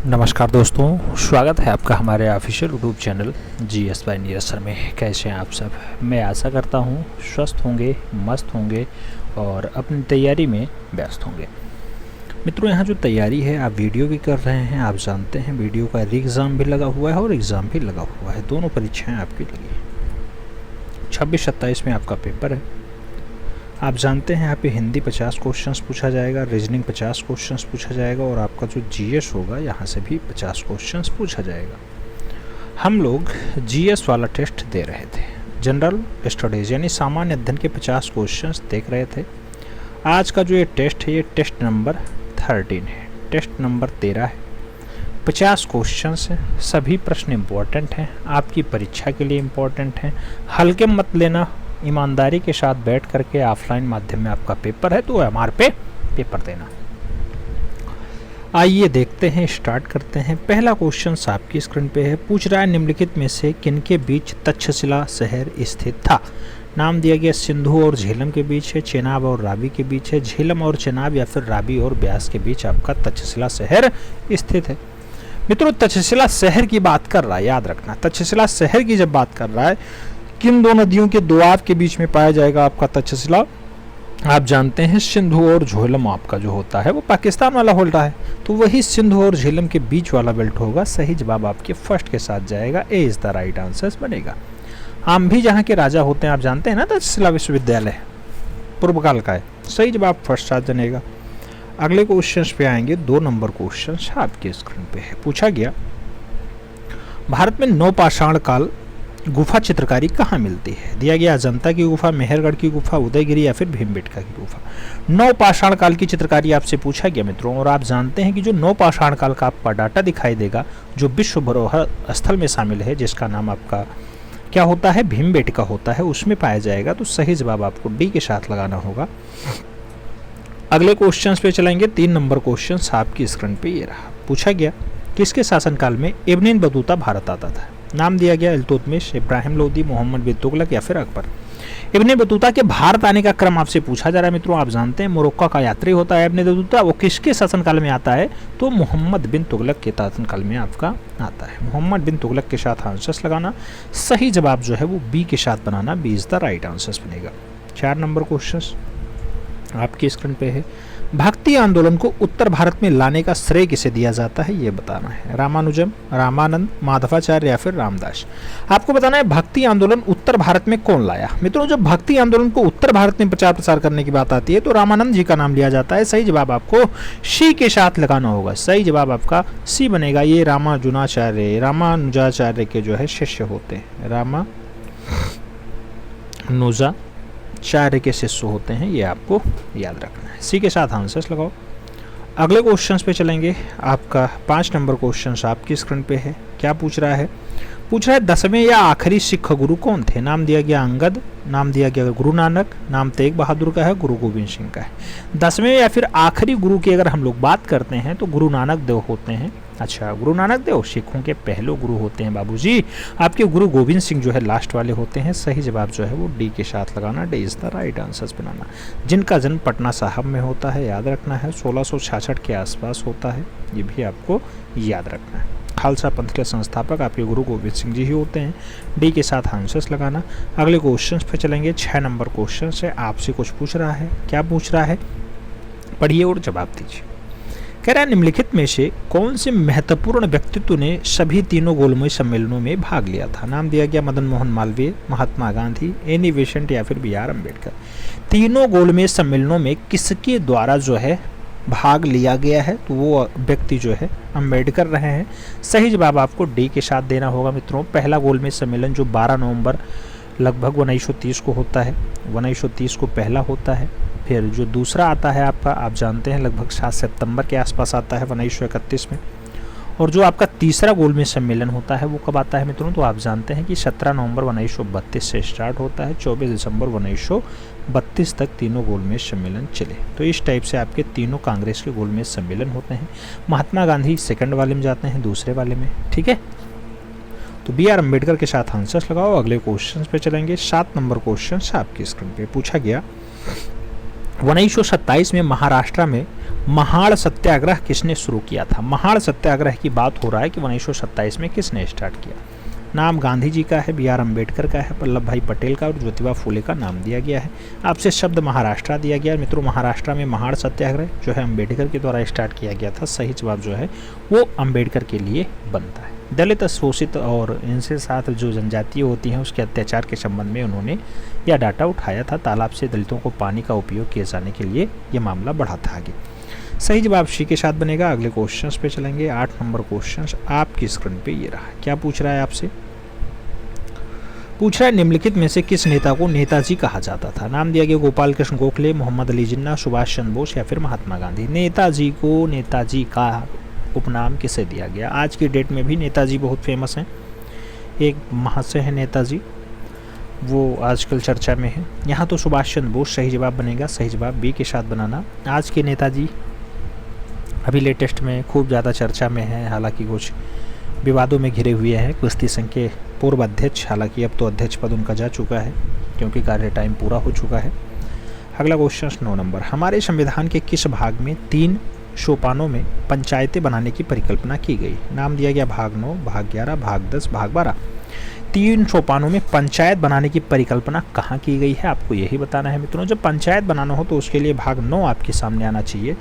नमस्कार दोस्तों, स्वागत है आपका हमारे official YouTube channel GS by Neeraj sir में। कैसे हैं आप सब? मैं आशा करता हूं स्वस्थ होंगे, मस्त होंगे और अपनी तैयारी में व्यस्त होंगे। मित्रों, यहाँ जो तैयारी है आप वीडियो की कर रहे हैं, आप जानते हैं वीडियो का री एग्ज़ाम भी लगा हुआ है और एग्ज़ाम भी लगा हुआ है। दोनों परीक्षाएँ आपकी लगी हैं। 26-27 में आपका पेपर है। आप जानते हैं यहाँ पे हिंदी 50 क्वेश्चंस पूछा जाएगा, रीजनिंग 50 क्वेश्चंस पूछा जाएगा और आपका जो जीएस होगा यहाँ से भी 50 क्वेश्चंस पूछा जाएगा। हम लोग जीएस वाला टेस्ट दे रहे थे, जनरल स्टडीज़ यानी सामान्य अध्ययन के 50 क्वेश्चंस देख रहे थे। आज का जो ये टेस्ट है, ये टेस्ट नंबर 13 है, टेस्ट नंबर 13 है। 50 क्वेश्चंस हैं, सभी प्रश्न इम्पोर्टेंट हैं, आपकी परीक्षा के लिए इम्पोर्टेंट हैं। हल्के मत लेना, ईमानदारी के साथ बैठ करके ऑफलाइन माध्यम में आपका पेपर है तो एमआर पे पेपर देना। आइए देखते हैं, स्टार्ट करते हैं। पहला क्वेश्चन आपकी स्क्रीन पे है। पूछ रहा है निम्नलिखित में से किनके बीच तक्षशिला शहर स्थित था? नाम दिया गया सिंधु और झेलम के बीच है, चेनाब और रावी के बीच है, झेलम और चेनाब या फिर रावी और ब्यास के बीच आपका तक्षशिला शहर स्थित है। मित्रों, तक्षशिला शहर की बात कर रहा है, याद रखना तक्षशिला शहर की जब बात कर रहा है, किन दो नदियों के दोआब के बीच में पाया जाएगा आपका तक्षशिला? आप जानते हैं सिंधु और झेलम आपका जो होता है वो पाकिस्तान वाला होता है, तो वही सिंधु और झेलम के बीच वाला बेल्ट होगा। सही जवाब आपके फर्स्ट के साथ जाएगा, ए इज द राइट आंसर बनेगा। हम भी जहाँ के राजा होते हैं आप जानते हैं ना, तक्षशिला विश्वविद्यालय पूर्व काल का है। सही जवाब फर्स्ट साथ बनेगा। अगले क्वेश्चन पे आएंगे। 2 नंबर क्वेश्चन आपके स्क्रीन पे है। पूछा गया भारत में नवपाषाण काल गुफा चित्रकारी कहाँ मिलती है? दिया गया अजंता की गुफा, मेहरगढ़ की गुफा, उदयगिरी या फिर भीमबेटका की गुफा। नवपाषाण काल की चित्रकारी आपसे पूछा गया मित्रों, और आप जानते हैं कि जो नवपाषाण काल का आपका डाटा दिखाई देगा जो विश्व धरोहर स्थल में शामिल है, जिसका नाम आपका क्या होता है? भीमबेटका होता है, उसमें पाया जाएगा। तो सही जवाब आपको डी के साथ लगाना होगा। अगले क्वेश्चन पे चलेंगे। 3 नंबर क्वेश्चन आपकी स्क्रीन पे ये रहा। पूछा गया किसके शासनकाल में इब्न बतूता भारत आता था? नाम दिया गया इल्तुतमिश, इब्राहिम लोदी, मोहम्मद बिन तुगलक या फिर अकबर। इब्न बतूता के भारत आने का क्रम आपसे पूछा जा रहा है मित्रों। आप जानते हैं मोरक्को का यात्री होता है इब्न बतूता, वो किसके शासनकाल में आता है? तो मोहम्मद बिन तुगलक के शासनकाल में आपका आता है। मोहम्मद बिन तुगलक के साथ आंसर्स लगाना। सही जवाब जो है वो बी के साथ बनाना, B is the right answer बनेगा। 4 नंबर क्वेश्चन आपकी स्क्रीन पे है। भक्ति आंदोलन को उत्तर भारत में लाने का श्रेय किसे दिया जाता है, ये बताना है। रामानुजम, रामानंद, माधवाचार्य या फिर रामदास। आपको बताना है भक्ति आंदोलन उत्तर भारत में कौन लाया। मित्रों, जब भक्ति आंदोलन को उत्तर भारत में प्रचार प्रसार करने की बात आती है तो रामानंद जी का नाम लिया जाता है। सही जवाब आपको सी के साथ लगाना होगा। सही जवाब आपका सी बनेगा। ये रामानुजाचार्य के जो है शिष्य होते हैं, रामानुजाचार्य के शिष्य होते हैं, ये आपको याद रखना है। सी के साथ आंसर्स लगाओ। अगले क्वेश्चंस पे चलेंगे। आपका 5 नंबर क्वेश्चन आपकी स्क्रीन पे है। क्या पूछ रहा है? पूछ रहा है 10वें या आखिरी सिख गुरु कौन थे? नाम दिया गया अंगद, नाम दिया गया गुरु नानक, नाम तेग बहादुर का है, गुरु गोविंद सिंह का है। 10वें या फिर आखिरी गुरु की अगर हम लोग बात करते हैं तो गुरु नानक देव होते हैं। अच्छा, गुरु नानक देव सिखों के पहले गुरु होते हैं बाबूजी। आपके गुरु गोविंद सिंह जो है लास्ट वाले होते हैं। सही जवाब जो है वो डी के साथ लगाना, D is the right answer बनाना। जिनका जन्म पटना साहब में होता है, याद रखना है, 1666 के आसपास होता है, ये भी आपको याद रखना है। खालसा पंथ के संस्थापक आपके गुरु गोविंद सिंह जी ही होते हैं। डी के साथ आंसर्स लगाना। अगले क्वेश्चन पे चलेंगे। 6 नंबर क्वेश्चन से आपसे कुछ पूछ रहा है। क्या पूछ रहा है? पढ़िए और जवाब दीजिए। कह रहा है निम्नलिखित में से कौन से महत्वपूर्ण व्यक्तित्व ने सभी तीनों गोलमेज सम्मेलनों में भाग लिया था? नाम दिया गया मदन मोहन मालवीय, महात्मा गांधी, एनी बेसेंट या फिर बी आर अम्बेडकर। तीनों गोलमेज सम्मेलनों में किसके द्वारा जो है भाग लिया गया है? तो वो व्यक्ति जो है अम्बेडकर रहे हैं। सही जवाब आपको डी के साथ देना होगा मित्रों। पहला गोलमेज सम्मेलन जो 12 नवंबर लगभग 1930 को होता है, 1930 को पहला होता है। फिर जो दूसरा आता है आपका, आप जानते हैं लगभग 7 सितंबर के आसपास आता है 1931 में। और जो आपका तीसरा गोलमेज सम्मेलन होता है वो कब आता है मित्रों? तो आप जानते हैं कि 17 नवंबर 1932 से स्टार्ट होता है, 24 दिसंबर 1932 तक तीनों गोलमेज सम्मेलन चले। तो इस टाइप से आपके तीनों कांग्रेस के गोलमेज सम्मेलन होते हैं। महात्मा गांधी सेकंड वाले में जाते हैं, दूसरे वाले में, ठीक है। तो बी आर अम्बेडकर के साथ आंसर्स लगाओ। अगले क्वेश्चन पे चलेंगे। 7 नंबर क्वेश्चन आपकी स्क्रीन पे पूछा गया 1927 में महाराष्ट्र में महाड़ सत्याग्रह किसने शुरू किया था? महाड़ सत्याग्रह की बात हो रहा है कि 1927 में किसने स्टार्ट किया? नाम गांधी जी का है, बी.आर. अम्बेडकर का है, वल्लभ भाई पटेल का और ज्योतिबा फूले का नाम दिया गया है। आपसे शब्द महाराष्ट्र दिया गया है मित्रों। महाराष्ट्र में महाड़ सत्याग्रह जो है अम्बेडकर के द्वारा स्टार्ट किया गया था। सही जवाब जो है वो अम्बेडकर के लिए बनता है। दलित, शोषित और इनसे साथ जो जनजातीय होती हैं उसके अत्याचार के संबंध में उन्होंने यह डाटा उठाया था। तालाब से दलितों को पानी का उपयोग किए जाने के लिए ये मामला बढ़ा था आगे। सही जवाब सी के साथ बनेगा। अगले क्वेश्चंस पे चलेंगे। 8 नंबर क्वेश्चंस आपकी स्क्रीन पे ये रहा। क्या पूछ रहा है आपसे? पूछ रहा है निम्नलिखित में से किस नेता को नेताजी कहा जाता था? नाम दिया गया गोपाल कृष्ण गोखले, मोहम्मद अली जिन्ना, सुभाष चंद्र बोस या फिर महात्मा गांधी। नेताजी को नेताजी का उपनाम किसे दिया गया? आज की डेट में भी नेताजी बहुत फेमस हैं। एक महाशय है नेताजी, वो आजकल चर्चा में है। यहाँ तो सुभाष चंद्र बोस सही जवाब बनेगा। सही जवाब बी के साथ बनाना। आज के नेताजी अभी लेटेस्ट में खूब ज़्यादा चर्चा में है, हालांकि कुछ विवादों में घिरे हुए हैं। कुश्ती संघ के पूर्व अध्यक्ष, हालांकि अब तो अध्यक्ष पद उनका जा चुका है क्योंकि कार्य टाइम पूरा हो चुका है। अगला क्वेश्चन 9 नंबर। हमारे संविधान के किस भाग में 3 सोपानों में पंचायतें बनाने की परिकल्पना की गई? नाम दिया गया भाग 9, भाग 11, भाग 10, भाग 12। 3 सोपानों में पंचायत बनाने की परिकल्पना कहाँ की गई है, आपको यही बताना है मित्रों। जब पंचायत बनाना हो तो उसके लिए भाग 9 आपके सामने आना चाहिए।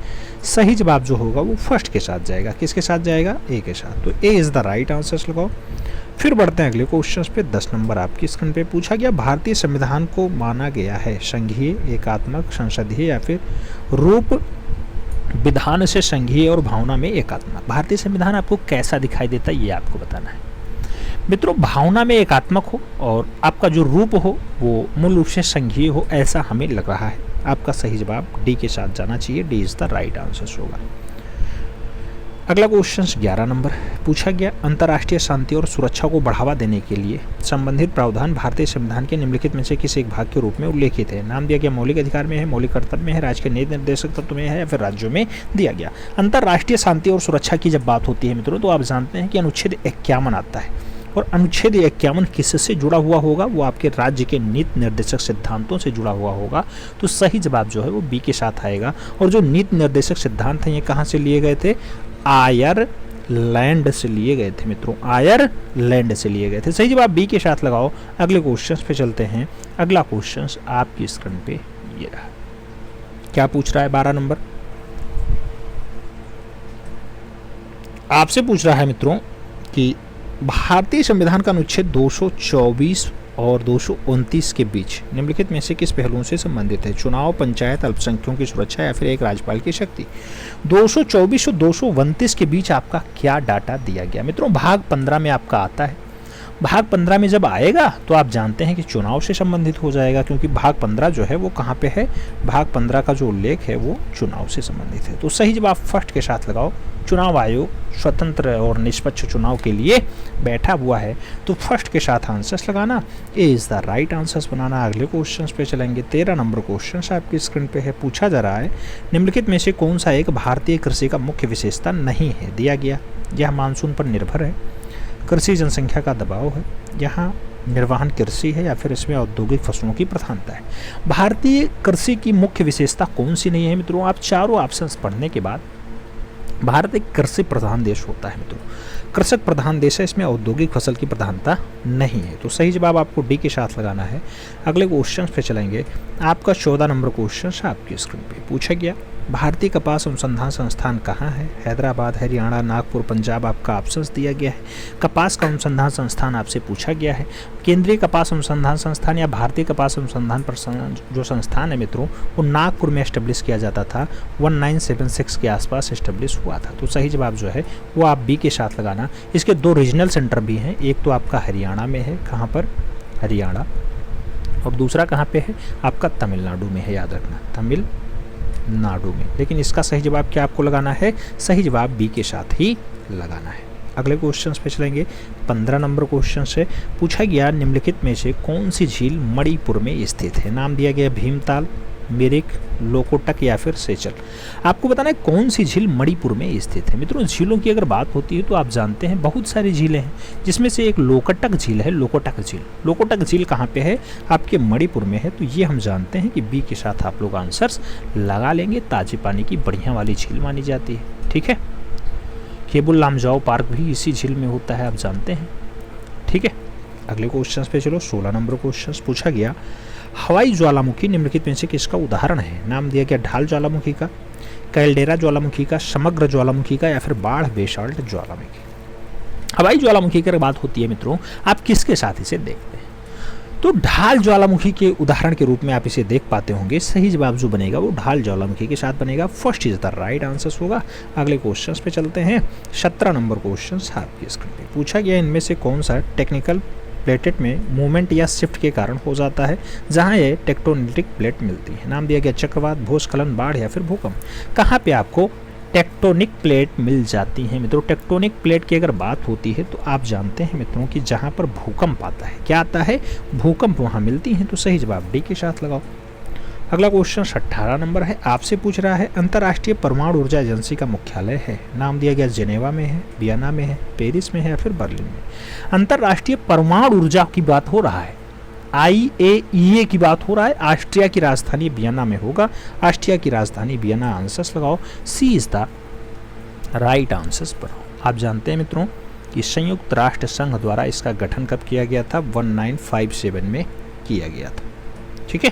सही जवाब जो होगा वो फर्स्ट के साथ जाएगा। किसके साथ जाएगा? ए के साथ। तो A is the right answer लगाओ। फिर बढ़ते हैं अगले क्वेश्चन पे। 10 नंबर आपकी स्क्रीन पे पूछा गया भारतीय संविधान को माना गया है संघीय, एकात्मक, संसदीय या फिर रूप विधान से संघीय और भावना में एकात्मक। भारतीय संविधान आपको कैसा दिखाई देता है ये आपको बताना है मित्रों। भावना में एकात्मक हो और आपका जो रूप हो वो मूल रूप से संघीय हो, ऐसा हमें लग रहा है। आपका सही जवाब डी के साथ जाना चाहिए। D is the right answer होगा। अगला क्वेश्चन 11 नंबर पूछा गया अंतर्राष्ट्रीय शांति और सुरक्षा को बढ़ावा देने के लिए संबंधित प्रावधान भारतीय संविधान के निम्नलिखित में से किस एक भाग के रूप में उल्लेखित है? नाम दिया गया मौलिक अधिकार में है, मौलिक कर्तव्य में है, राज्य के नीति निर्देशक तत्व में है या फिर राज्यों में दिया गया। अंतर्राष्ट्रीय शांति और सुरक्षा की जब बात होती है मित्रों तो आप जानते हैं कि अनुच्छेद 51 आता है और अनुच्छेद 51 किससे जुड़ा हुआ होगा? वो आपके राज्य के नीति निर्देशक सिद्धांतों से जुड़ा हुआ होगा। तो सही जवाब जो है वो बी के साथ आएगा। और जो नीति निर्देशक सिद्धांत हैं ये कहाँ से लिए गए थे? आयरलैंड से लिए गए थे मित्रों। आयरलैंड से लिए गए थे। सही जवाब बी के साथ लगाओ। अगले क्वेश्चन पे चलते हैं। अगला क्वेश्चन आपकी स्क्रीन पे ये रहा। क्या पूछ रहा है? 12 नंबर आपसे पूछ रहा है मित्रों कि भारतीय संविधान का अनुच्छेद 224 और 229 के बीच निम्नलिखित में से किस पहलुओं से संबंधित है? चुनाव, पंचायत, अल्पसंख्यकों की सुरक्षा या फिर एक राज्यपाल की शक्ति। 224 और 229 के बीच आपका क्या डाटा दिया गया मित्रों? भाग 15 में आपका आता है। भाग 15 में जब आएगा तो आप जानते हैं कि चुनाव से संबंधित हो जाएगा, क्योंकि भाग 15 जो है वो कहाँ पे है? भाग 15 का जो उल्लेख है वो चुनाव से संबंधित है। तो सही जवाब फर्स्ट के साथ लगाओ। चुनाव आयोग स्वतंत्र और निष्पक्ष चुनाव के लिए बैठा हुआ है, तो फर्स्ट के साथ आंसर्स लगाना। ए इज द राइट आंसर्स बनाना। अगले क्वेश्चन पे चलेंगे। 13 नंबर क्वेश्चन आपकी स्क्रीन पे है। पूछा जा रहा है निम्नलिखित में से कौन सा एक भारतीय कृषि का मुख्य विशेषता नहीं है? दिया गया यह मानसून पर निर्भर है, कृषि जनसंख्या का दबाव है, यहाँ निर्वहन कृषि है या फिर इसमें औद्योगिक फसलों की प्रधानता है। भारतीय कृषि की मुख्य विशेषता कौन सी नहीं है मित्रों? आप चारों ऑप्शंस पढ़ने के बाद भारत एक कृषि प्रधान देश होता है मित्रों, कृषक प्रधान देश है, इसमें औद्योगिक फसल की प्रधानता नहीं है। तो सही जवाब आपको डी के साथ लगाना है। अगले क्वेश्चन पे चलेंगे। आपका 14 नंबर क्वेश्चन आपकी स्क्रीन पे पूछा गया भारतीय कपास अनुसंधान संस्थान कहाँ है? हैदराबाद, हरियाणा, नागपुर, पंजाब आपका ऑप्शंस दिया गया है। कपास का अनुसंधान संस्थान आपसे पूछा गया है। केंद्रीय कपास अनुसंधान संस्थान या भारतीय कपास अनुसंधान पर जो संस्थान है मित्रों वो नागपुर में एस्टेब्लिश किया जाता था। 1976 के आसपास एस्टेब्लिश हुआ था। तो सही जवाब जो है वो आप बी के साथ लगाना। इसके 2 रीजनल सेंटर भी हैं, एक तो आपका हरियाणा में है, कहाँ पर? हरियाणा, और दूसरा कहाँ पे है? आपका तमिलनाडु में है, याद रखना तमिलनाडु में। लेकिन इसका सही जवाब क्या आपको लगाना है? सही जवाब बी के साथ ही लगाना है। अगले क्वेश्चन पे चलेंगे। 15 नंबर क्वेश्चन से पूछा गया निम्नलिखित में से कौन सी झील मणिपुर में स्थित है? नाम दिया गया भीमताल, मिरिक, लोकोटक या फिर सेचल। आपको बताना है कौन सी झील मणिपुर में स्थित है। मित्रों झीलों की अगर बात होती है तो आप जानते हैं बहुत सारी झीलें हैं, जिसमें से एक लोकोटक झील है। लोकोटक झील, लोकोटक झील कहाँ पे है? आपके मणिपुर में है। तो ये हम जानते हैं कि बी के साथ आप लोग आंसर्स लगा लेंगे। ताजे पानी की बढ़िया वाली झील मानी जाती है। ठीक है, केबुल लामजाओ पार्क भी इसी झील में होता है, आप जानते हैं। ठीक है, अगले क्वेश्चन पे चलो। 16 नंबर क्वेश्चन पूछा गया, हवाई ज्वालामुखी निम्नलिखित में से किसका उदाहरण है? नाम दिया गया ढाल ज्वालामुखी का, कैल्डेरा ज्वालामुखी का, समग्र ज्वालामुखी का या फिर बाढ़ बेसाल्ट ज्वालामुखी। हवाई ज्वालामुखी की बात होती है मित्रों, आप किसके साथ इसे देखते हैं? तो ढाल ज्वालामुखी के उदाहरण के रूप में आप इसे देख पाते होंगे। सही जवाब जो बनेगा वो ढाल ज्वालामुखी के साथ बनेगा। First is the right answer होगा। अगले क्वेश्चन पे चलते हैं। 17 नंबर क्वेश्चन आपकी स्क्रीन पे पूछा गया, इनमें से कौन सा टेक्निकल प्लेटेट में मूवमेंट या शिफ्ट के कारण हो जाता है जहां ये टेक्टोनिक प्लेट मिलती है? नाम दिया गया चक्रवात, भूस्खलन, बाढ़ या फिर भूकंप। कहाँ पे आपको टेक्टोनिक प्लेट मिल जाती हैं मित्रों? टेक्टोनिक प्लेट की अगर बात होती है तो आप जानते हैं मित्रों कि जहां पर भूकंप आता है, क्या आता है? भूकंप वहां मिलती हैं। तो सही जवाब डी के साथ लगाओ। अगला क्वेश्चन 18 नंबर है, आपसे पूछ रहा है अंतर्राष्ट्रीय परमाणु ऊर्जा एजेंसी का मुख्यालय है। नाम दिया गया जेनेवा में है, वियना में है, पेरिस में है या फिर बर्लिन में। अंतर्राष्ट्रीय परमाणु ऊर्जा की बात हो रहा है, IAEA की बात हो रहा है। ऑस्ट्रिया की राजधानी वियना में होगा। ऑस्ट्रिया की राजधानी वियना। आंसर्स लगाओ। सी इज द राइट आंसर्स पर। आप जानते हैं मित्रों कि संयुक्त राष्ट्र संघ द्वारा इसका गठन कब किया गया था? 1957 में किया गया था। ठीक है,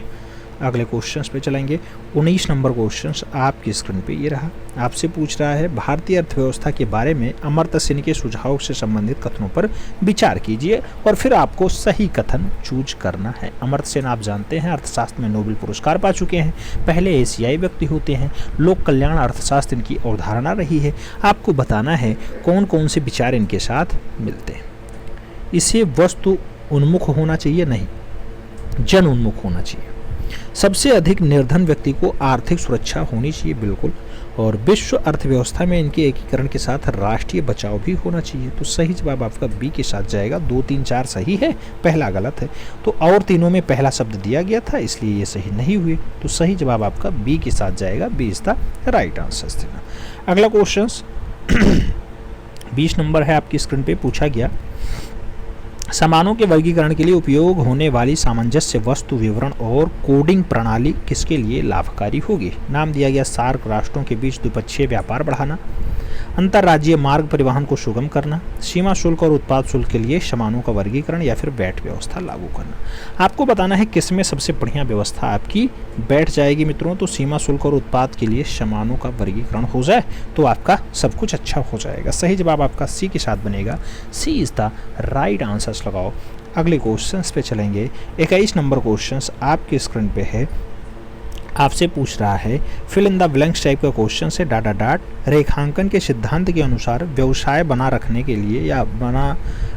अगले क्वेश्चंस पे चलेंगे। 19 नंबर क्वेश्चंस आपकी स्क्रीन पे ये रहा। आपसे पूछ रहा है भारतीय अर्थव्यवस्था के बारे में अमर्त्य सेन के सुझाव से संबंधित कथनों पर विचार कीजिए और फिर आपको सही कथन चूज करना है। अमर्त्य सेन आप जानते हैं अर्थशास्त्र में नोबेल पुरस्कार पा चुके हैं, पहले एशियाई व्यक्ति होते हैं। लोक कल्याण अर्थशास्त्र इनकी अवधारणा रही है। आपको बताना है कौन कौन से विचार इनके साथ मिलते हैं। इसे वस्तु उन्मुख होना चाहिए, नहीं जन उन्मुख होना चाहिए। सबसे अधिक निर्धन व्यक्ति को आर्थिक सुरक्षा होनी चाहिए, बिल्कुल। और विश्व अर्थव्यवस्था में इनके एकीकरण के साथ राष्ट्रीय बचाव भी होना चाहिए। तो सही जवाब आपका बी के साथ जाएगा। 2, 3, 4 सही है, पहला गलत है। तो और तीनों में पहला शब्द दिया गया था, इसलिए ये सही नहीं हुए। तो सही जवाब आपका बी के साथ जाएगा। B is the right answer देना। अगला क्वेश्चन 20 नंबर है आपकी स्क्रीन पे। पूछा गया सामानों के वर्गीकरण के लिए उपयोग होने वाली सामंजस्य वस्तु विवरण और कोडिंग प्रणाली किसके लिए लाभकारी होगी? नाम दिया गया सार्क राष्ट्रों के बीच द्विपक्षीय व्यापार बढ़ाना, अंतर्राज्यीय मार्ग परिवहन को सुगम करना, सीमा शुल्क और उत्पाद शुल्क के लिए सामानों का वर्गीकरण या फिर वैट व्यवस्था लागू करना। आपको बताना है किसमें सबसे बढ़िया व्यवस्था आपकी बैठ जाएगी मित्रों। तो सीमा शुल्क और उत्पाद के लिए सामानों का वर्गीकरण हो जाए तो आपका सब कुछ अच्छा हो जाएगा। सही जवाब आपका सी के साथ बनेगा। सी इज द राइट आंसर लगाओ। अगले क्वेश्चन पे चलेंगे। 21 नंबर क्वेश्चन आपके स्क्रीन पे है। आपसे पूछ रहा है fill in the blanks type का क्वेश्चन से डाटा डाट रेखांकन के सिद्धांत के अनुसार व्यवसाय बना रखने के लिए या बना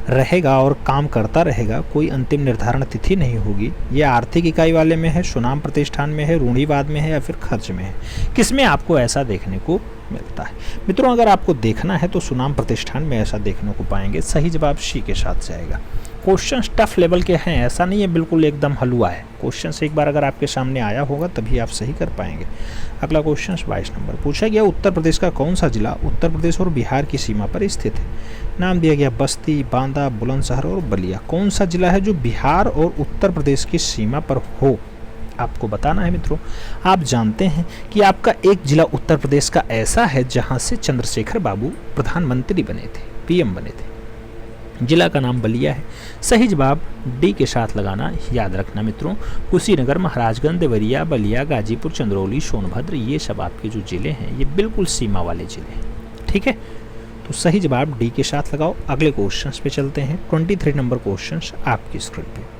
रहेगा और काम करता रहेगा, कोई अंतिम निर्धारण तिथि नहीं होगी। ये आर्थिक इकाई वाले में है, सुनाम प्रतिष्ठान में है, रूढ़िवाद में है या फिर खर्च में है? किसमें आपको ऐसा देखने को मिलता है मित्रों? अगर आपको देखना है तो सुनाम प्रतिष्ठान में ऐसा देखने को पाएंगे। सही जवाब सी के साथ जाएगा। क्वेश्चन टफ लेवल के हैं, ऐसा नहीं है बिल्कुल एकदम हलवा है। क्वेश्चन एक बार अगर आपके सामने आया होगा तभी आप सही कर पाएंगे। अगला क्वेश्चन 22 नंबर पूछा गया उत्तर प्रदेश का कौन सा जिला उत्तर प्रदेश और बिहार की सीमा पर स्थित है? नाम दिया गया बस्ती, बांदा, बुलंदशहर और बलिया। कौन सा जिला है जो बिहार और उत्तर प्रदेश की सीमा पर हो? आपको बताना है मित्रों। आप जानते हैं कि आपका एक जिला उत्तर प्रदेश का ऐसा है जहां से चंद्रशेखर बाबू प्रधानमंत्री बने थे, PM बने थे। जिला का नाम बलिया है। सही जवाब डी के साथ लगाना याद रखना मित्रों। कुशीनगर, महाराजगंज, देवरिया, बलिया, गाजीपुर, चंदरौली, सोनभद्र, ये सब आपके जो जिले हैं ये बिल्कुल सीमा वाले जिले हैं। ठीक है, तो सही जवाब डी के साथ लगाओ। अगले क्वेश्चन पे चलते हैं। 23 नंबर क्वेश्चन आपकी स्क्रीन पे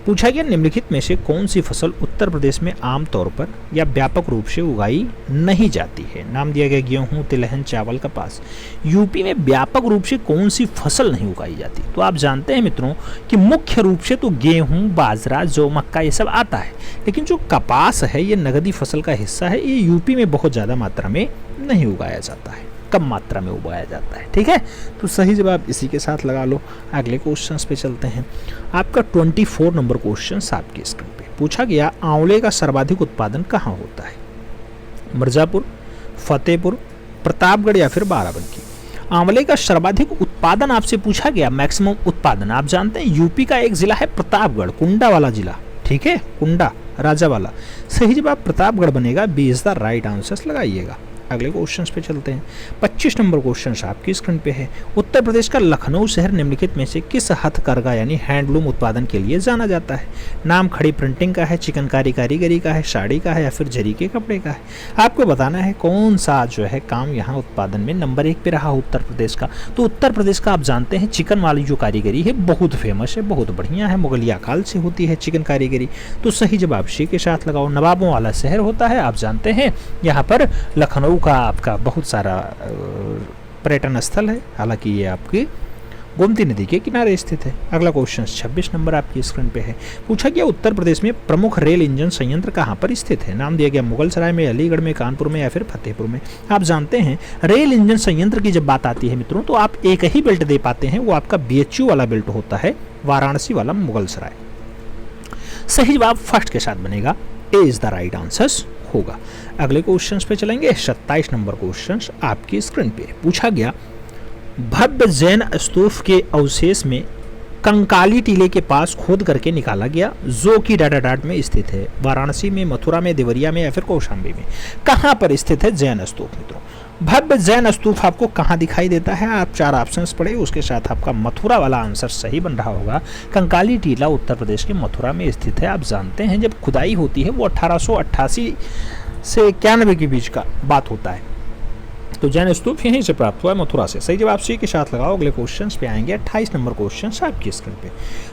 पूछा गया निम्नलिखित में से कौन सी फसल उत्तर प्रदेश में आमतौर पर या व्यापक रूप से उगाई नहीं जाती है? नाम दिया गया गेहूं, तिलहन, चावल, कपास। यूपी में व्यापक रूप से कौन सी फसल नहीं उगाई जाती? तो आप जानते हैं मित्रों कि मुख्य रूप से तो गेहूं, बाजरा, जौ, मक्का ये सब आता है, लेकिन जो कपास है ये नगदी फसल का हिस्सा है। ये यूपी में बहुत ज़्यादा मात्रा में नहीं उगाया जाता है, कम मात्रा में उगाया जाता है। ठीक है, तो सही जवाब इसी के साथ लगा लो। अगले क्वेश्चंस पे चलते हैं। आपका 24 नंबर क्वेश्चन आपके स्क्रीन पे पूछा गया आंवले का सर्वाधिक उत्पादन कहाँ होता है? मिर्जापुर, फतेहपुर, प्रतापगढ़ या फिर बाराबंकी। आंवले का सर्वाधिक उत्पादन आपसे पूछा गया, मैक्सिमम उत्पादन। आप जानते हैं यूपी का एक जिला है प्रतापगढ़, कुंडा वाला जिला, ठीक है, कुंडा राजा वाला। सही जवाब प्रतापगढ़ बनेगा, B is the right answer लगाइएगा। अगले क्वेश्चन पे चलते हैं। 25 नंबर क्वेश्चन आपकी स्क्रीन पे है। उत्तर प्रदेश का लखनऊ शहर निम्नलिखित में से किस हथकरघा यानी हैंडलूम उत्पादन के लिए जाना जाता है? नाम खड़ी प्रिंटिंग का है, चिकनकारी कारीगरी का है, साड़ी का है या फिर जरी के कपड़े का है? आपको बताना है कौन सा जो है काम यहाँ उत्पादन में नंबर 1 पे रहा उत्तर प्रदेश का। तो उत्तर प्रदेश का आप जानते हैं चिकन वाली जो कारीगरी है बहुत फेमस है, बहुत बढ़िया है, मुगलिया काल से होती है चिकन कारीगरी। तो सही जवाब सी के साथ लगाओ। नवाबों वाला शहर होता है, आप जानते हैं यहाँ पर लखनऊ का आपका बहुत सारा पर्यटन स्थल है, हालांकि ये आपकी गोमती नदी के किनारे स्थित है। अगला क्वेश्चन 26 नंबर आपकी स्क्रीन पे है। पूछा गया उत्तर प्रदेश में प्रमुख रेल इंजन संयंत्र कहाँ पर स्थित है? नाम दिया गया मुगलसराय में, अलीगढ़ में, कानपुर में या फिर फतेहपुर में। आप जानते हैं रेल इंजन संयंत्र की जब बात आती है मित्रों, तो आप एक ही बेल्ट दे पाते हैं, वो आपका BHU वाला बेल्ट होता है, वाराणसी वाला मुगलसराय। सही जवाब फर्स्ट के साथ बनेगा, ए इज द राइट आंसर होगा। अगले क्वेश्चंस पे चलेंगे। 27 नंबर क्वेश्चंस आपकी स्क्रीन पे। पूछा गया भव्य जैन स्तूप के अवशेष में कंकाली टीले के पास खोद करके निकाला गया, जो कि डाडाडाट में स्थित है। वाराणसी में, मथुरा में, देवरिया में या फिर कौशाम्बी में। कहाँ पर स्थित है जैन स्तूप मित्रों? भव्य जैन स्तूप आपको कहाँ दिखाई देता है? आप 4 ऑप्शंस पढ़े, उसके साथ आपका मथुरा वाला आंसर सही बन रहा होगा। कंकाली टीला उत्तर प्रदेश के मथुरा में स्थित है। आप जानते हैं जब खुदाई होती है वो 1888 से 91 के बीच का बात होता है। तो जैन स्तूप यहीं से प्राप्त हुआ है, मथुरा से। सही जवाब सी के साथ लगाओ। अगले क्वेश्चंस पे आएंगे। 28 नंबर क्वेश्चंस आपकी स्क्रीन पे।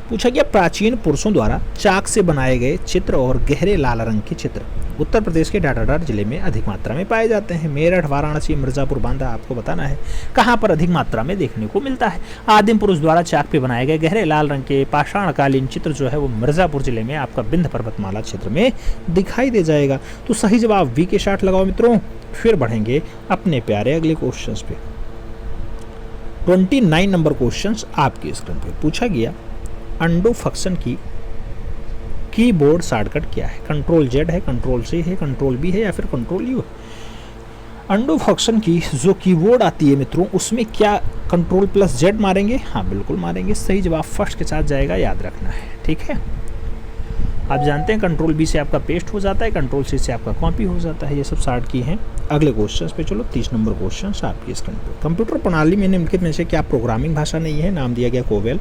पूछा गया प्राचीन पुरुषों द्वारा चाक से बनाए गए चित्र और गहरे लाल रंग के चित्र उत्तर प्रदेश के डाडाडाट जिले में अधिक मात्रा में पाए जाते हैं। मेरठ, वाराणसी, मिर्जापुर, बांदा। आपको बताना है कहाँ पर अधिक मात्रा में देखने को मिलता है। आदिम पुरुष द्वारा चाक पे बनाए गए गहरे लाल रंग के पाषाणकालीन चित्र जो है वो मिर्जापुर जिले में आपका विंध्य पर्वतमाला क्षेत्र में दिखाई दे जाएगा। तो सही जवाब वी के साथ लगाओ मित्रों। फिर बढ़ेंगे अपने प्यारे अगले क्वेश्चंस पे। 29 नंबर क्वेश्चंस आपकी स्क्रीन पे। पूछा गया अंडो फंक्शन की कीबोर्ड शॉर्टकट क्या है? कंट्रोल Z है, कंट्रोल C है, कंट्रोल B है या फिर कंट्रोल U? अंडो फंक्शन की जो कीबोर्ड आती है मित्रों, उसमें क्या कंट्रोल+Z मारेंगे? हाँ बिल्कुल मारेंगे। सही जवाब फर्स्ट के साथ जाएगा, याद रखना है, ठीक है। आप जानते हैं कंट्रोल B से आपका पेस्ट हो जाता है, कंट्रोल C से आपका कॉपी हो जाता है। ये सब शॉर्ट की हैं। अगले क्वेश्चन पे चलो। 30 नंबर क्वेश्चन आपकी स्क्रीन पे। कंप्यूटर प्रणाली में निम्नलिखित में से क्या प्रोग्रामिंग भाषा नहीं है? नाम दिया गया कोवेल,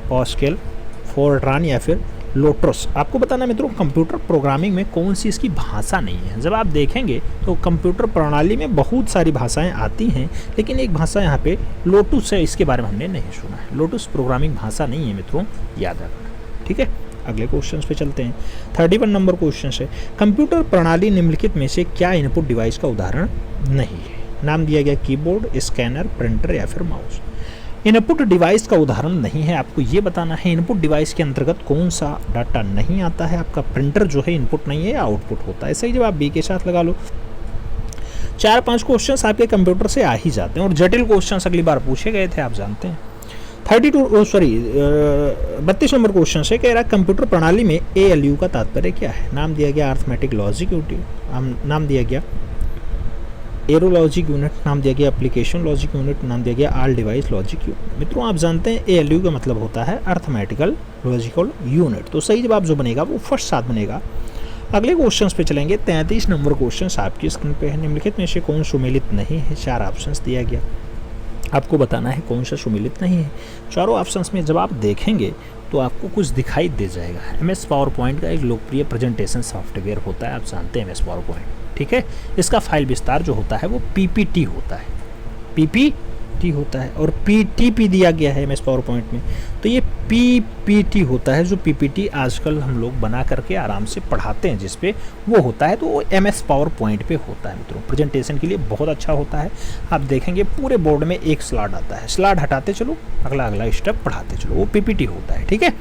पॉस्केल, फोर्ट्रान या फिर लोटस। आपको बताना मित्रों कंप्यूटर प्रोग्रामिंग में कौन सी इसकी भाषा नहीं है। जब आप देखेंगे तो कंप्यूटर प्रणाली में बहुत सारी भाषाएं आती हैं, लेकिन एक भाषा यहाँ पे लोटस है, इसके बारे में हमने नहीं सुना है। लोटस प्रोग्रामिंग भाषा नहीं है मित्रों, याद रखना, ठीक है। अगले क्वेश्चन पे चलते हैं। 31 नंबर क्वेश्चन है। कंप्यूटर प्रणाली निम्नलिखित में से क्या इनपुट डिवाइस का उदाहरण नहीं है? नाम दिया गया कीबोर्ड, स्कैनर, प्रिंटर या फिर माउस। इनपुट डिवाइस का उदाहरण नहीं है, आपको ये बताना है इनपुट डिवाइस के अंतर्गत कौन सा डाटा नहीं आता है। आपका प्रिंटर जो है इनपुट नहीं है, आउटपुट होता है। सही जवाब बी के साथ लगा लो। 4-5 क्वेश्चंस आपके कंप्यूटर से आ ही जाते हैं और जटिल क्वेश्चंस अगली बार पूछे गए थे, आप जानते हैं। 32 नंबर क्वेश्चन से कह रहा है कंप्यूटर प्रणाली में ALU का तात्पर्य क्या है? नाम दिया गया अर्थमेटिक लॉजिक यूनिट, नाम दिया गया एरो लॉजिक यूनिट, नाम दिया गया एप्लीकेशन लॉजिक यूनिट, नाम दिया गया ऑल डिवाइस लॉजिक यूनिट। मित्रों आप जानते हैं ALU का मतलब होता है अर्थमेटिकल लॉजिकल यूनिट। तो सही जवाब जो बनेगा वो फर्स्ट साथ बनेगा। अगले क्वेश्चंस पे चलेंगे। 33 नंबर क्वेश्चन आपकी स्क्रीन पे है। निम्नलिखित में से कौन सुमेलित नहीं है? 4 ऑप्शंस दिया गया, आपको बताना है कौन सा सुमेलित नहीं है। चारों ऑप्शंस में जब आप देखेंगे तो आपको कुछ दिखाई दे जाएगा। MS पावर पॉइंट का एक लोकप्रिय प्रेजेंटेशन सॉफ्टवेयर होता है, आप जानते हैं MS पावर पॉइंट, ठीक है। इसका फाइल विस्तार जो होता है वो PPT होता है, PPT होता है और PTP दिया गया है MS पावर पॉइंट में। तो ये PPT होता है, जो PPT आजकल हम लोग बना करके आराम से पढ़ाते हैं जिस पे वो होता है, तो वो MS पावर पॉइंट पे होता है मित्रों। प्रेजेंटेशन के लिए बहुत अच्छा होता है। आप देखेंगे पूरे बोर्ड में एक स्लाइड आता है, स्लाइड हटाते चलो, अगला स्टेप पढ़ाते चलो, वो PPT होता है, ठीक है।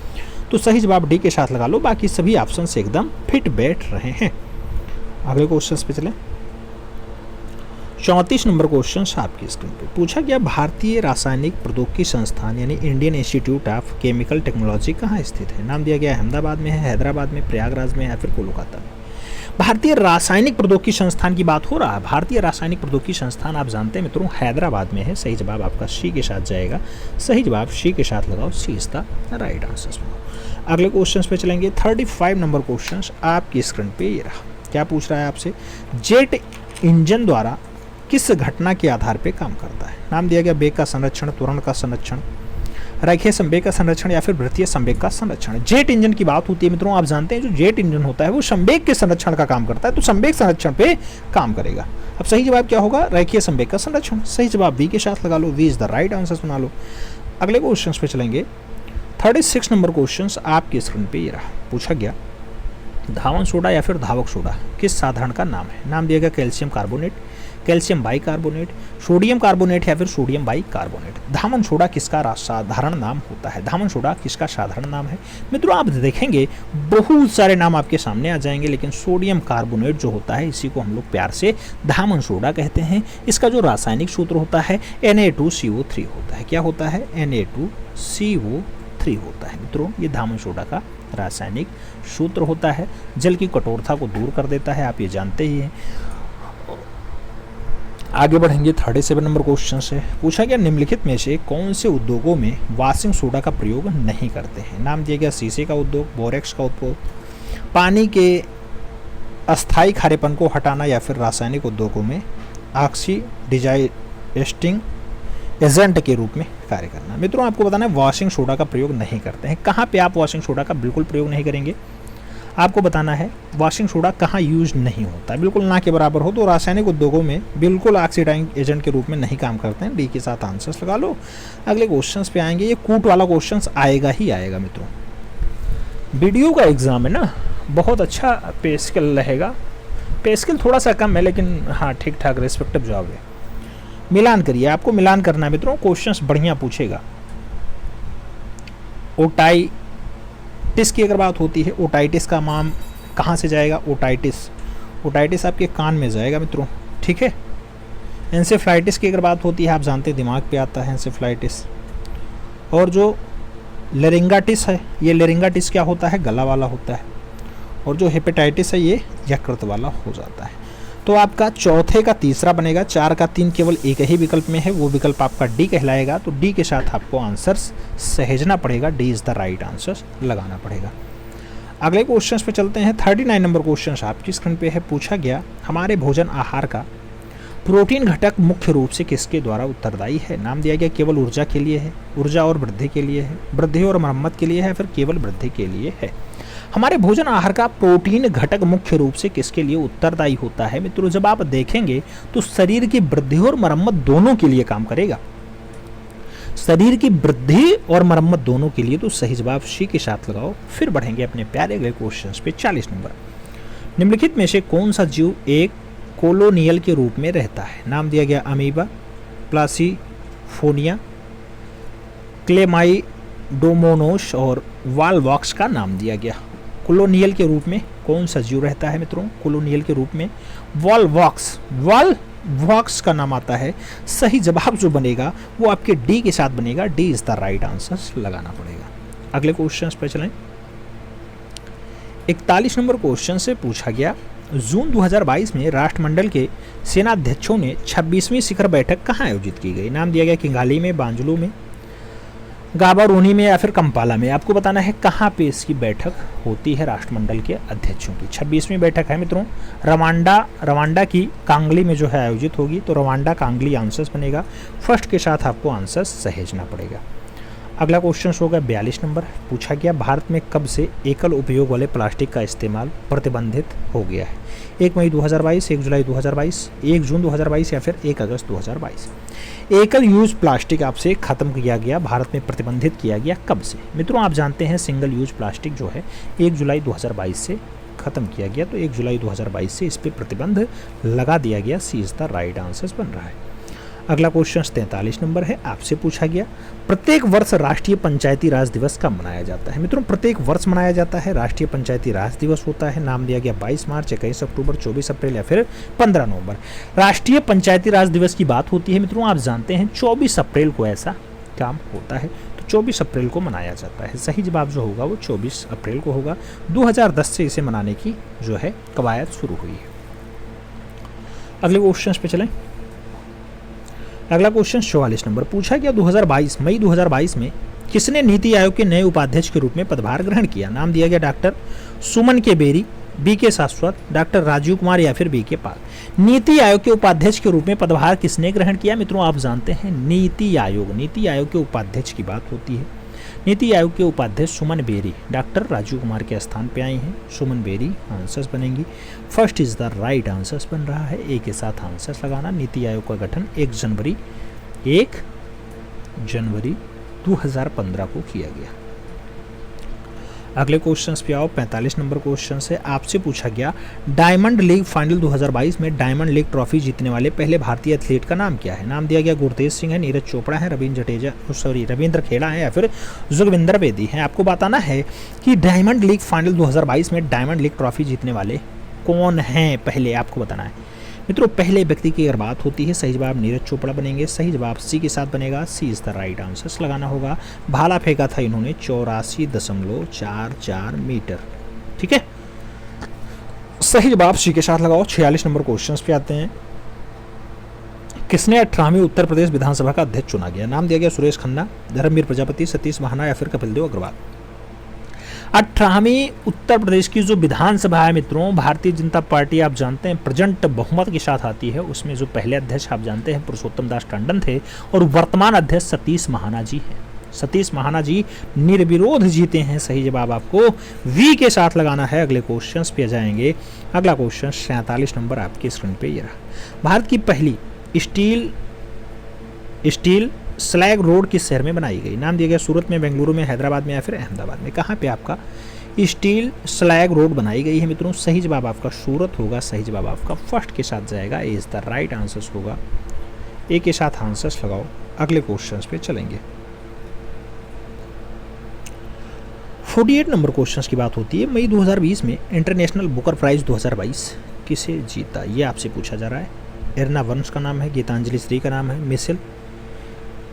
तो सही जवाब डी के साथ लगा लो। बाकी सभी ऑप्शन एकदम फिट बैठ रहे हैं। अगले क्वेश्चन पे चलें। 34 नंबर क्वेश्चन आपकी स्क्रीन पे पूछा गया भारतीय रासायनिक प्रौद्योगिकी संस्थान यानी Indian institute of chemical technology कहाँ स्थित है। नाम दिया गया अहमदाबाद में है, हैदराबाद में, प्रयागराज में या फिर कोलकाता में। भारतीय रासायनिक प्रौद्योगिकी संस्थान की बात हो रहा है। भारतीय रासायनिक प्रौद्योगिकी संस्थान आप जानते हैं मित्रों हैदराबाद में है। सही जवाब आपका सी के साथ जाएगा। सही जवाब सी के साथ लगाओ, सी इज द राइट आंसर। अगले क्वेश्चन पे चलेंगे। 35 नंबर क्वेश्चन आपकी स्क्रीन पे ये रहा। क्या पूछ रहा है आपसे, जेट इंजन द्वारा किस घटना के आधार पे काम करता है। नाम दिया गया वेग का संरक्षण, त्वरण का संरक्षण, रेखीय संवेग का संरक्षण या फिर वृत्तीय संवेग का संरक्षण। जेट इंजन की बात होती है मित्रों, आप जानते हैं जो जेट इंजन होता है वो संवेग के संरक्षण का काम करता है, तो संवेग संरक्षण पे काम करेगा। अब सही जवाब क्या होगा, रेखीय संवेग का संरक्षण। सही जवाब बी के साथ लगा लो, V is the right answer सुना लो। अगले क्वेश्चन पे चलेंगे। 36 नंबर क्वेश्चन आपकी स्क्रीन पे ये रहा। पूछा गया धावन सोडा या फिर धावक सोडा किस साधारण का नाम है। नाम दिया गया calcium carbonate, calcium bicarbonate, sodium carbonate या फिर सोडियम बाइकार्बोनेट। धावन सोडा किसका साधारण नाम होता है। धावन सोडा किसका साधारण नाम है। मित्रों आप देखेंगे बहुत सारे नाम आपके सामने आ जाएंगे, लेकिन सोडियम कार्बोनेट जो होता है इसी को हम लोग प्यार से धावन सोडा कहते हैं। इसका जो रासायनिक सूत्र होता है Na2CO3 होता है। क्या होता है, Na2CO3 होता है। मित्रों ये धावन सोडा का रासायनिक सूत्र होता है। जल की कठोरता को दूर कर देता है, आप ये जानते ही हैं। आगे बढ़ेंगे। 37 नंबर क्वेश्चन से पूछा गया निम्नलिखित में से कौन से उद्योगों में वाशिंग सोडा का प्रयोग नहीं करते हैं। नाम दिया गया शीशे का उद्योग, बोरेक्स का उपयोग, पानी के अस्थायी खारेपन को हटाना या फिर रासायनिक उद्योगों में ऑक्सीडाइजिंग एजेंट के रूप में कार्य करना। मित्रों आपको बताना है वॉशिंग सोडा का प्रयोग नहीं करते हैं। कहाँ पे आप वॉशिंग सोडा का बिल्कुल प्रयोग नहीं करेंगे, आपको बताना है वॉशिंग सोडा कहाँ यूज नहीं होता, बिल्कुल ना के बराबर हो। तो रासायनिक उद्योगों में बिल्कुल ऑक्सीडाइजिंग एजेंट के रूप में नहीं काम करते हैं। डी के साथ आंसर्स लगा लो। अगले क्वेश्चंस पे आएंगे। ये कूट वाला क्वेश्चंस आएगा ही आएगा मित्रों। वीडियो का एग्जाम है ना, बहुत अच्छा पे स्केल रहेगा। पे स्केल थोड़ा सा कम है लेकिन हाँ ठीक ठाक रेस्पेक्टिव जवाब है। मिलान करिए, आपको मिलान करना है मित्रों। क्वेश्चंस बढ़िया पूछेगा। ओटाइटिस की अगर बात होती है, ओटाइटिस का नाम कहाँ से जाएगा। ओटाइटिस आपके कान में जाएगा मित्रों, ठीक है। एंसेफ्लाइटिस की अगर बात होती है, आप जानते हैं दिमाग पे आता है एंसेफ्लाइटिस। और जो लेरिंगाटिस है, ये लेरिंगाटिस क्या होता है, गला वाला होता है। और जो हेपेटाइटिस है ये यकृत वाला हो जाता है। तो आपका चौथे का तीसरा बनेगा। 4 का 3 केवल एक ही विकल्प में है, वो विकल्प आपका डी कहलाएगा। तो डी के साथ आपको आंसर्स सहेजना पड़ेगा। D is the right answer लगाना पड़ेगा। अगले क्वेश्चंस पे चलते हैं। 39 नंबर क्वेश्चन आपकी स्क्रीन पे है। पूछा गया हमारे भोजन आहार का प्रोटीन घटक मुख्य रूप से किसके द्वारा उत्तरदायी है। नाम दिया गया केवल ऊर्जा के लिए है, ऊर्जा और वृद्धि के लिए है, वृद्धि और मरम्मत के लिए है, फिर केवल वृद्धि के लिए है। हमारे भोजन आहार का प्रोटीन घटक मुख्य रूप से किसके लिए उत्तरदायी होता है। मित्रों जब आप देखेंगे तो शरीर की वृद्धि और मरम्मत दोनों के लिए काम करेगा। शरीर की वृद्धि और मरम्मत दोनों के लिए। तो सही जवाब सी के साथ लगाओ। फिर बढ़ेंगे अपने प्यारे अगले क्वेश्चन पे। 40 नंबर। निम्नलिखित में से कौन सा जीव एक कोलोनियल के रूप में रहता है। नाम दिया गया अमीबा, प्लासीफोनिया, क्लेमाइडोमोनास और वॉलवॉक्स का नाम दिया गया। कोलोनियल के रूप में कौन सा जीव रहता है मित्रों। कोलोनियल के रूप में वॉलवॉक्स का नाम आता है। सही जवाब जो बनेगा वो आपके डी के साथ बनेगा। D is the right answer लगाना पड़ेगा। अगले क्वेश्चन पे चलें। 41 नंबर क्वेश्चन से पूछा गया जून 2022 में राष्ट्रमंडल के सेनाध्यक्षों ने 26वीं शिखर बैठक कहाँ आयोजित की गई। नाम दिया गया किगाली में, बांजुलू में, गाबारोनी में या फिर कंपाला में। आपको बताना है कहाँ पे इसकी बैठक होती है राष्ट्रमंडल के अध्यक्षों की। 26वीं बैठक है मित्रों रवांडा की कांगली में जो है आयोजित होगी। तो रवांडा कांगली आंसर्स बनेगा। फर्स्ट के साथ आपको आंसर्स सहेजना पड़ेगा। अगला क्वेश्चन होगा 42 नंबर। पूछा गया भारत में कब से एकल उपयोग वाले प्लास्टिक का इस्तेमाल प्रतिबंधित हो गया है। 1 मई 2022, 1 जुलाई 2022, 1 जून 2022 या फिर 1 अगस्त 2022। एकल यूज प्लास्टिक आपसे खत्म किया गया, भारत में प्रतिबंधित किया गया कब से। मित्रों आप जानते हैं सिंगल यूज प्लास्टिक जो है 1 जुलाई 2022 से खत्म किया गया। तो 1 जुलाई 2022 से इस पर प्रतिबंध लगा दिया गया। सी इज द राइट आंसर बन रहा है। अगला क्वेश्चन 43 नंबर है, आपसे पूछा गया प्रत्येक वर्ष राष्ट्रीय पंचायती राज दिवस कब मनाया जाता है। मित्रों प्रत्येक वर्ष मनाया जाता है राष्ट्रीय पंचायती राज दिवस होता है, नाम दिया गया 22 मार्च, 21 अक्टूबर, 24 अप्रैल या फिर 15 नवंबर। राष्ट्रीय पंचायती राज दिवस की बात होती है मित्रों, आप जानते हैं 24 अप्रैल को ऐसा काम होता है, तो 24 अप्रैल को मनाया जाता है। सही जवाब जो होगा वो 24 अप्रैल को होगा। 2010 से इसे मनाने की जो है कवायद शुरू हुई है। अगले क्वेश्चन पे चलें। अगला क्वेश्चन 44 नंबर पूछा गया 2022 मई 2022 में किसने नीति आयोग के नए उपाध्यक्ष के रूप में पदभार ग्रहण किया। नाम दिया गया डॉक्टर सुमन के बेरी, बी के शाश्वत, डॉक्टर राजीव कुमार या फिर बी के पाल। नीति आयोग के उपाध्यक्ष के रूप में पदभार किसने ग्रहण किया। मित्रों आप जानते हैं नीति आयोग के उपाध्यक्ष की बात होती है। नीति आयोग के उपाध्यक्ष सुमन बेरी डॉक्टर राजीव कुमार के स्थान पे आई हैं। सुमन बेरी आंसर्स बनेंगी। First is the right answers बन रहा है, ए के साथ आंसर्स लगाना। नीति आयोग का गठन 1 जनवरी 2015 को किया गया। अगले क्वेश्चंस पे आओ। 45 नंबर क्वेश्चन से आपसे पूछा गया डायमंड लीग फाइनल 2022 में डायमंड लीग ट्रॉफी जीतने वाले पहले भारतीय एथलीट का नाम क्या है। नाम दिया गया गुरतेज सिंह है, नीरज चोपड़ा है, रविंद्र खेड़ा है या फिर जोगविंदर बेदी है। आपको बताना है कि डायमंड लीग फाइनल 2022 में डायमंड लीग ट्रॉफी जीतने वाले कौन हैं, पहले आपको बताना है। मित्रों पहले व्यक्ति की अगर बात होती है, सही जवाब नीरज चोपड़ा बनेंगे। सही जवाब सी के साथ बनेगा, सी इज द राइट आंसर्स लगाना होगा। भाला फेंका था इन्होंने 84.44 मीटर। ठीक है, सही जवाब सी के साथ लगाओ। 46 नंबर क्वेश्चंस पे आते हैं। किसने 18वीं उत्तर प्रदेश विधानसभा का अध्यक्ष चुना गया। नाम दिया गया सुरेश खन्ना, धर्मवीर प्रजापति, सतीश महाना या फिर कपिल देव अग्रवाल। 18वीं उत्तर प्रदेश की जो विधानसभा है मित्रों, भारतीय जनता पार्टी आप जानते हैं प्रचंड बहुमत के साथ आती है। उसमें जो पहले अध्यक्ष आप जानते हैं पुरुषोत्तम दास टंडन थे और वर्तमान अध्यक्ष सतीश महाना जी हैं। सतीश महाना जी निर्विरोध जीते हैं। सही जवाब आपको वी के साथ लगाना है। अगले क्वेश्चंस पे जाएंगे। अगला क्वेश्चन 47 नंबर आपके स्क्रीन पे ये रहा। भारत की पहली स्टील स्लैग रोड किस शहर में बनाई गई। नाम दिया गया सूरत में, बेंगलुरु में, हैदराबाद में या फिर अहमदाबाद में। कहाँ पे आपका स्टील स्लैग रोड बनाई गई है मित्रों। सही जवाब आपका सूरत होगा। सही जवाब आपका फर्स्ट के साथ जाएगा, ए इज द राइट आंसर्स होगा। ए के साथ आंसर्स लगाओ। अगले क्वेश्चंस पे चलेंगे। 48 नंबर क्वेश्चंस की बात होती है। मई 2020 में इंटरनेशनल बुकर प्राइज 2022 किसे जीता, ये आपसे पूछा जा रहा है। एरना वंश का नाम है, गीतांजलि श्री का नाम है, मिशेल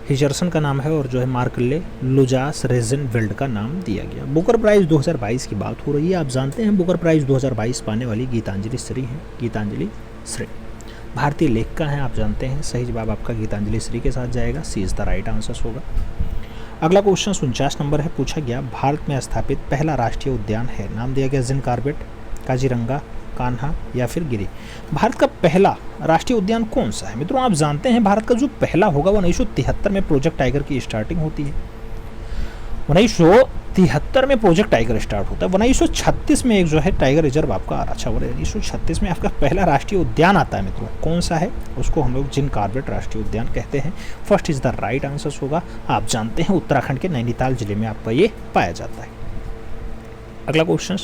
हिचरसन का नाम है और जो है मार्कले लुजास रेजनवेल्ड का नाम दिया गया। बुकर प्राइज 2022 की बात हो रही है। आप जानते हैं बुकर प्राइज 2022 पाने वाली गीतांजलि श्री हैं। गीतांजलि श्री भारतीय लेखिका हैं, आप जानते हैं। सही जवाब आपका गीतांजलि श्री के साथ जाएगा, सी इज द राइट आंसर्स होगा। अगला क्वेश्चन 49 नंबर है, पूछा गया भारत में स्थापित पहला राष्ट्रीय उद्यान है। नाम दिया गया जिन कार्बेट, काजीरंगा, कान्हा या फिर गिरी। भारत का पहला राष्ट्रीय उद्यान कौन सा है। मित्रों आप जानते हैं भारत का जो पहला होगा वो 1973 में प्रोजेक्ट टाइगर की स्टार्टिंग होती है। 1973 में प्रोजेक्ट टाइगर स्टार्ट होता है। 1936 में एक जो है टाइगर रिजर्व आपका 1936 में आपका पहला राष्ट्रीय उद्यान आता है मित्रों। कौन सा है, उसको हम लोग जिन कार्बेट राष्ट्रीय उद्यान कहते हैं। First is the right answers होगा। आप जानते हैं उत्तराखंड के नैनीताल जिले में आपका ये पाया जाता है। अगला क्वेश्चन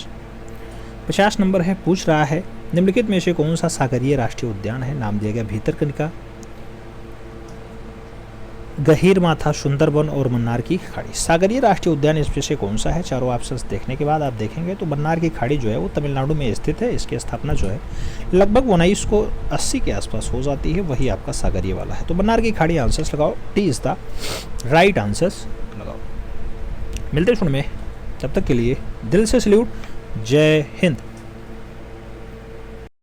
50 नंबर है, पूछ रहा है निम्नलिखित में से कौन सा सागरीय राष्ट्रीय उद्यान है। नाम दिया गया भीतरकनिका, गहीर माथा, सुंदरबन और मन्नार की खाड़ी। सागरीय राष्ट्रीय उद्यान इसमें से कौन सा है। चारों ऑप्शंस देखने के बाद आप देखेंगे तो मन्नार की खाड़ी जो है वो तमिलनाडु में स्थित है। इसकी स्थापना जो है लगभग 1980 के आसपास हो जाती है, वही आपका सागरीय वाला है। तो मन्नार की खाड़ी आंसर्स लगाओ, T is the right answers लगाओ। मिलते हैं में, तब तक के लिए दिल से सल्यूट, जय हिंद।